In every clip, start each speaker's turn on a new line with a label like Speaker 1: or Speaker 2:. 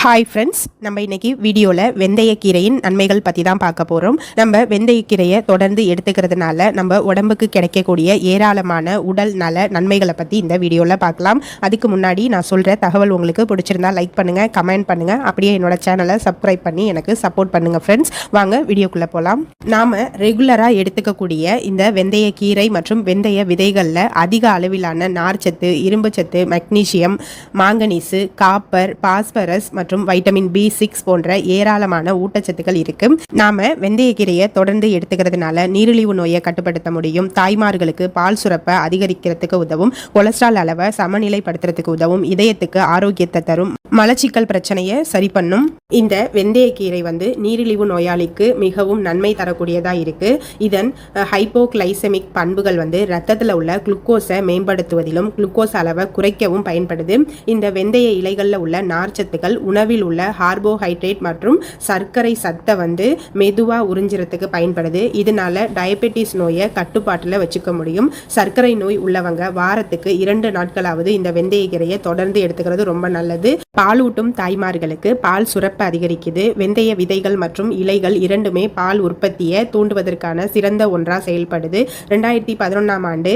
Speaker 1: Hi friends, நம்ம இன்னைக்கு வீடியோவில் வெந்தயக்கீரையின் நன்மைகள் பற்றி தான் பார்க்க போகிறோம். நம்ம வெந்தயக்கீரையை தொடர்ந்து எடுத்துக்கிறதுனால நம்ம உடம்புக்கு கிடைக்கக்கூடிய ஏராளமான உடல் நல நன்மைகளை பற்றி இந்த வீடியோவில் பார்க்கலாம். அதுக்கு முன்னாடி நான் சொல்கிற தகவல் உங்களுக்கு பிடிச்சிருந்தா லைக் பண்ணுங்கள், கமெண்ட் பண்ணுங்கள், அப்படியே என்னோட சேனலை சப்ஸ்கிரைப் பண்ணி எனக்கு சப்போர்ட் பண்ணுங்கள் ஃப்ரெண்ட்ஸ். வாங்க வீடியோக்குள்ளே போகலாம். நாம் ரெகுலராக எடுத்துக்கக்கூடிய இந்த வெந்தயக்கீரை மற்றும் வெந்தய விதைகளில் அதிக அளவிலான நார்ச்சத்து, இரும்புச்சத்து, மெக்னீசியம், மாங்கனீசு, காப்பர், பாஸ்பரஸ் மற்றும் வைட்டமின் B6 போன்ற ஏராளமான ஊட்டச்சத்துக்கள் இருக்கு. நாம வெந்தயக்கீரையை தொடர்ந்து எடுத்துக்கிறதுனால நீரிழிவு நோயை கட்டுப்படுத்த முடியும், தாய்மார்களுக்கு பால் சுரப்பை அதிகரிக்கிறதுக்கு உதவும், கொலஸ்ட்ரால் அளவை சமநிலைப்படுத்துறதுக்கு உதவும், இதயத்துக்கு ஆரோக்கியத்தை தரும், மலச்சிக்கல் பிரச்சனையை சரி பண்ணும். இந்த வெந்தயக்கீரை நீரிழிவு நோயாளிக்கு மிகவும் நன்மை தரக்கூடியதா இருக்கு. இதன் ஹைப்போகிளைசெமிக் பண்புகள் ரத்தத்தில் உள்ள குளுக்கோஸை மேம்படுத்துவதிலும் குளுக்கோஸ் அளவை குறைக்கவும் பயன்படுது. இந்த வெந்தய இலைகளில் உள்ள நார்ச்சத்துக்கள் உணவில் உள்ள கார்போஹைட்ரேட் மற்றும் சர்க்கரை சத்தை மெதுவா உறிஞ்சிறதுக்கு பயன்படுது. இதனால டயபெட்டிஸ் நோயை கட்டுப்பாட்டில் வச்சுக்க முடியும். சர்க்கரை நோய் உள்ளவங்க வாரத்துக்கு 2 நாட்களாவது இந்த வெந்தயக்கீரையை தொடர்ந்து எடுத்துக்கிறது ரொம்ப நல்லது. பாலூட்டும் தாய்மார்களுக்கு பால் சுரப்பு அதிகரிக்குது. வெந்தய விதைகள் மற்றும் இலைகள் இரண்டுமே பால் உற்பத்தியை தூண்டுவதற்கான சிறந்த ஒன்றா செயல்படுது. 2011ஆம் ஆண்டு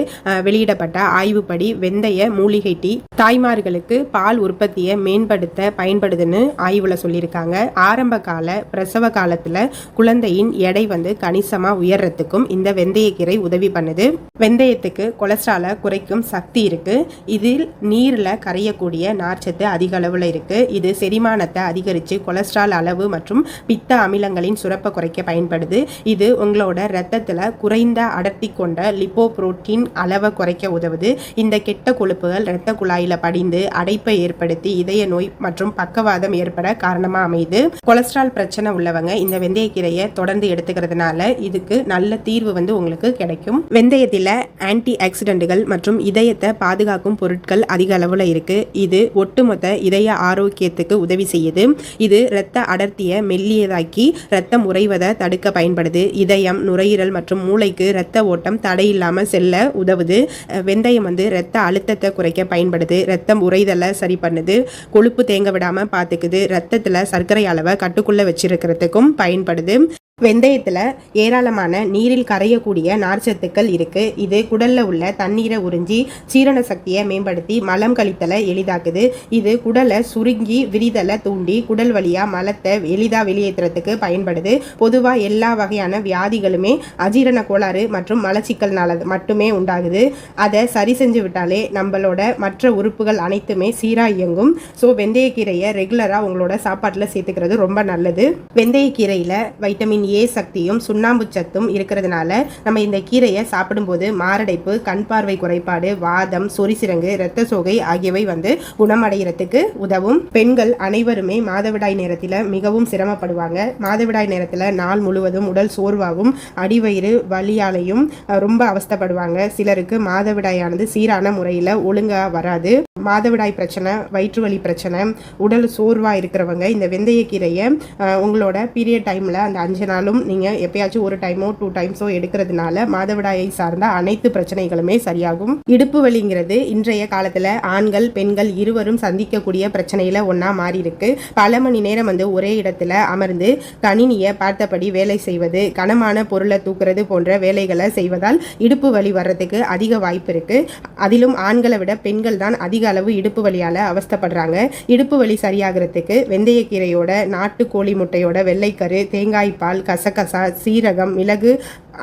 Speaker 1: வெளியிடப்பட்ட ஆய்வுப்படி வெந்தய மூலிகை டீ தாய்மார்களுக்கு பால் உற்பத்தியை மேம்படுத்த பயன்படுதுன்னு ஆய்வுல சொல்லியிருக்காங்க. ஆரம்ப கால பிரசவ காலத்துல குழந்தையின் எடை கணிசமா உயர்றதுக்கும் இந்த வெந்தயக்கீரை உதவி பண்ணுது. வெந்தயத்துக்கு கொலஸ்ட்ராலை குறைக்கும் சக்தி இருக்கு. இதில் நீர்ல கரையக்கூடிய நார்ச்சத்து அதிக அளவுல இருக்கு. இது செரிமானத்தை அதிகரித்து கொலஸ்ட்ரால் அளவு மற்றும் பித்த அமிலங்களின் சுரப்பை குறைக்க பயன்படுது. இது உங்களோட ரத்தத்தில் குறைந்த அடர்த்தி கொண்ட லிப்போப்ரோட்டீன் அளவை குறைக்க உதவுது. இந்த கெட்ட கொழுப்புகள் இரத்த குழாயில படிந்து அடைப்பை ஏற்படுத்தி இதய நோய் மற்றும் பக்கவாதம் ஏற்பட காரணமா அமையுது. கொலஸ்ட்ரால் பிரச்சனை உள்ளவங்க இந்த வெந்தயக்கீரையை தொடர்ந்து எடுத்துக்கிறதுனால இதுக்கு நல்ல தீர்வு உங்களுக்கு கிடைக்கும். வெந்தயத்தில் ஆன்டி ஆக்சிடென்ட்கள் மற்றும் இதயத்தை பாதுகாக்கும் பொருட்கள் அதிக அளவுல இருக்கு. இது ஒட்டுமொத்த இதய ஆரோக்கியத்துக்கு உதவி செய்யுது. இது இரத்த அடர்த்தியை மெல்லியதாக்கி இரத்தம் உறைவதை தடுக்க பயன்படுது. இதயம், நுரையீரல் மற்றும் மூளைக்கு இரத்த ஓட்டம் தடையில்லாம செல்ல உதவுது. வெந்தயம் இரத்த அழுத்தத்தை குறைக்க பயன்படுது. இரத்தம் உறைதலை சரி பண்ணுது. கொழுப்பு தேங்க விடாம பார்த்துக்குது. ரத்தத்துல சர்க்கரை அளவை கட்டுக்குள்ள வச்சிருக்கிறதுக்கும் பயன்படுது. வெந்தயத்தில் ஏராளமான நீரில் கரையக்கூடிய நார்ச்சத்துக்கள் இருக்கு. இது குடல்ல உள்ள தண்ணீரை உறிஞ்சி சீரண சக்தியை மேம்படுத்தி மலம் கழித்தலை எளிதாக்குது. இது குடலை சுருங்கி விரிதலை தூண்டி குடல் வழியா மலத்தை எளிதா வெளியேற்றுறதுக்கு பயன்படுது. பொதுவா எல்லா வகையான வியாதிகளுமே அஜீரண கோளாறு மற்றும் மலச்சிக்கல்னால மட்டுமே உண்டாகுது. அதை சரி செஞ்சு விட்டாலே நம்மளோட மற்ற உறுப்புகள் அனைத்துமே சீரா இயங்கும். ஸோ வெந்தயக்கீரையை ரெகுலரா உங்களோட சாப்பாட்டில் சேர்த்துக்கிறது ரொம்ப நல்லது. வெந்தயக்கீரையில வைட்டமின் A சக்தியும் சுண்ணாம்பு சத்தும் இருக்கிறதுனால நம்ம இந்த கீரையை சாப்பிடும்போது மாரடைப்பு, கண் பார்வை குறைபாடு, வாதம், சொரிசிரங்கு, இரத்த சோகை ஆகியவை குணமடைகிறதுக்கு உதவும். பெண்கள் அனைவருமே மாதவிடாய் நேரத்தில் மிகவும் சிரமப்படுவாங்க. மாதவிடாய் நேரத்தில் நாள் முழுவதும் உடல் சோர்வாகவும் அடிவயிறு வலியாலையும் ரொம்ப அவஸ்தப்படுவாங்க. சிலருக்கு மாதவிடாயானது சீரான முறையில் ஒழுங்கா வராது. மாதவிடாய் பிரச்சனை, வயிற்று வலி பிரச்சனை, உடல் சோர்வா இருக்கிறவங்க இந்த வெந்தயக்கீரையை உங்களோட பீரியட் டைம்ல அந்த 5 நாளும் நீங்க எப்பயாச்சும் ஒரு டைமோ 2 டைம்ஸோ எடுக்கிறதுனால மாதவிடாயை சார்ந்த அனைத்து பிரச்சனைகளுமே சரியாகும். இடுப்பு வலிங்கிறது இன்றைய காலத்துல ஆண்கள் பெண்கள் இருவரும் சந்திக்கக்கூடிய பிரச்சனையில ஒன்னா மாறி இருக்கு. பல மணி நேரம் ஒரே இடத்துல அமர்ந்து கணினியை பார்த்தபடி வேலை செய்வது, கனமான பொருளை தூக்குறது போன்ற வேலைகளை செய்வதால் இடுப்பு வலி வர்றதுக்கு அதிக வாய்ப்பு இருக்கு. அதிலும் ஆண்களை விட பெண்கள் தான் அதிக அளவு இடுப்பு வலியால அவஸ்தப்படுறாங்க. இடுப்பு வலி சரியாகிறதுக்கு வெந்தயக்கீரையோட நாட்டுக்கோழி முட்டையோட வெள்ளைக்கரு, தேங்காய் பால், கசகசா, சீரகம், மிளகு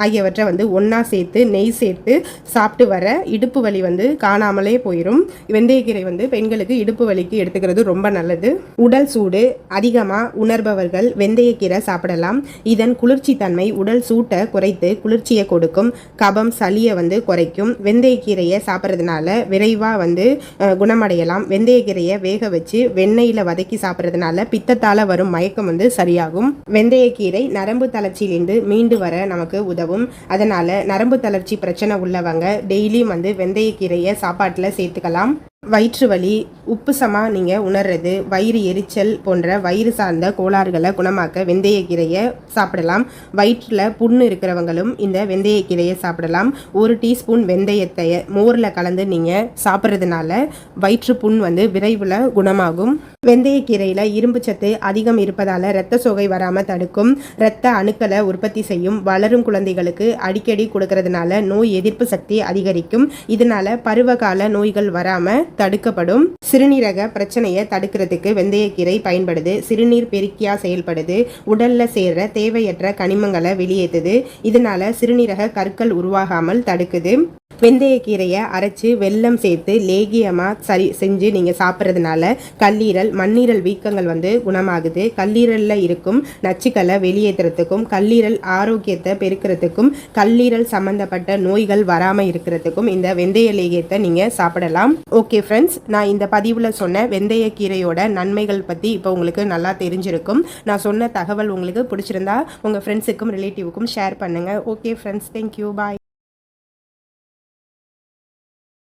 Speaker 1: ஆகியவற்றை ஒன்றா சேர்த்து நெய் சேர்த்து சாப்பிட்டு வர இடுப்பு வலி காணாமலே போயிடும். வெந்தயக்கீரை பெண்களுக்கு இடுப்பு வலிக்கு எடுத்துக்கிறது ரொம்ப நல்லது. உடல் சூடு அதிகமாக உணர்பவர்கள் வெந்தயக்கீரை சாப்பிடலாம். இதன் குளிர்ச்சி தன்மை உடல் சூட்டை குறைத்து குளிர்ச்சியை கொடுக்கும். கபம், சளியை குறைக்கும். வெந்தயக்கீரையை சாப்பிட்றதுனால விரைவாக குணமடையலாம். வெந்தயக்கீரையை வேக வச்சு வெண்ணெயில் வதக்கி சாப்பிட்றதுனால பித்தத்தால் வரும் மயக்கம் சரியாகும். வெந்தயக்கீரை நரம்பு தளர்ச்சியிலிருந்து மீண்டு வர நமக்கு உதவும். அதனால நரம்பு தளர்ச்சி பிரச்சனை உள்ளவங்க டெய்லியும் வெந்தயக்கீரையை சாப்பாட்டில் சேர்த்துக்கலாம். வயிற்று வலி, உப்பு சமா நீங்கள் உணர்றது, வயிறு எரிச்சல் போன்ற வயிறு சார்ந்த கோளாறுகளை குணமாக்க வெந்தயக்கீரையை சாப்பிடலாம். வயிற்றில் புண்ணு இருக்கிறவங்களும் இந்த வெந்தயக்கீரையை சாப்பிடலாம். 1 டீஸ்பூன் வெந்தயத்தை மோரில் கலந்து நீங்கள் சாப்பிட்றதுனால வயிற்று புண் விரைவில் குணமாகும். வெந்தயக்கீரையில் இரும்பு சத்து அதிகம் இருப்பதால் இரத்த சோகை வராமல் தடுக்கும். இரத்த அணுக்களை உற்பத்தி செய்யும். வளரும் குழந்தைகளுக்கு அடிக்கடி கொடுக்கறதுனால நோய் எதிர்ப்பு சக்தி அதிகரிக்கும். இதனால பருவகால நோய்கள் வராமல் தடுக்கப்படும். சிறுநீரக பிரச்சனையை தடுக்கிறதுக்கு வெந்தயக்கீரை பயன்படுது. சிறுநீர் பெருக்கியா செயல்படுது. உடல்ல சேர்ற தேவையற்ற கனிமங்களை வெளியேற்றுது. இதனால சிறுநீரக கற்கள் உருவாகாமல் தடுக்குது. வெந்தயக்கீரையை அரைச்சி வெல்லம் சேர்த்து லேகியமாக செஞ்சு நீங்கள் சாப்பிட்றதுனால கல்லீரல் மண்ணீரல் வீக்கங்கள் குணமாகுது. கல்லீரலில் இருக்கும் நச்சுக்களை வெளியேற்றுறதுக்கும் கல்லீரல் ஆரோக்கியத்தை பெருக்கிறதுக்கும் கல்லீரல் சம்மந்தப்பட்ட நோய்கள் வராமல் இருக்கிறதுக்கும் இந்த வெந்தய லேகியத்தை நீங்கள் சாப்பிடலாம். ஓகே ஃப்ரெண்ட்ஸ், நான் இந்த பதிவில் சொன்ன வெந்தயக்கீரையோட நன்மைகள் பற்றி இப்போ உங்களுக்கு நல்லா தெரிஞ்சிருக்கும். நான் சொன்ன தகவல் உங்களுக்கு பிடிச்சிருந்தா உங்கள் ஃப்ரெண்ட்ஸுக்கும் ரிலேட்டிவுக்கும் ஷேர் பண்ணுங்கள். ஓகே ஃப்ரெண்ட்ஸ், தேங்க்யூ, பாய்.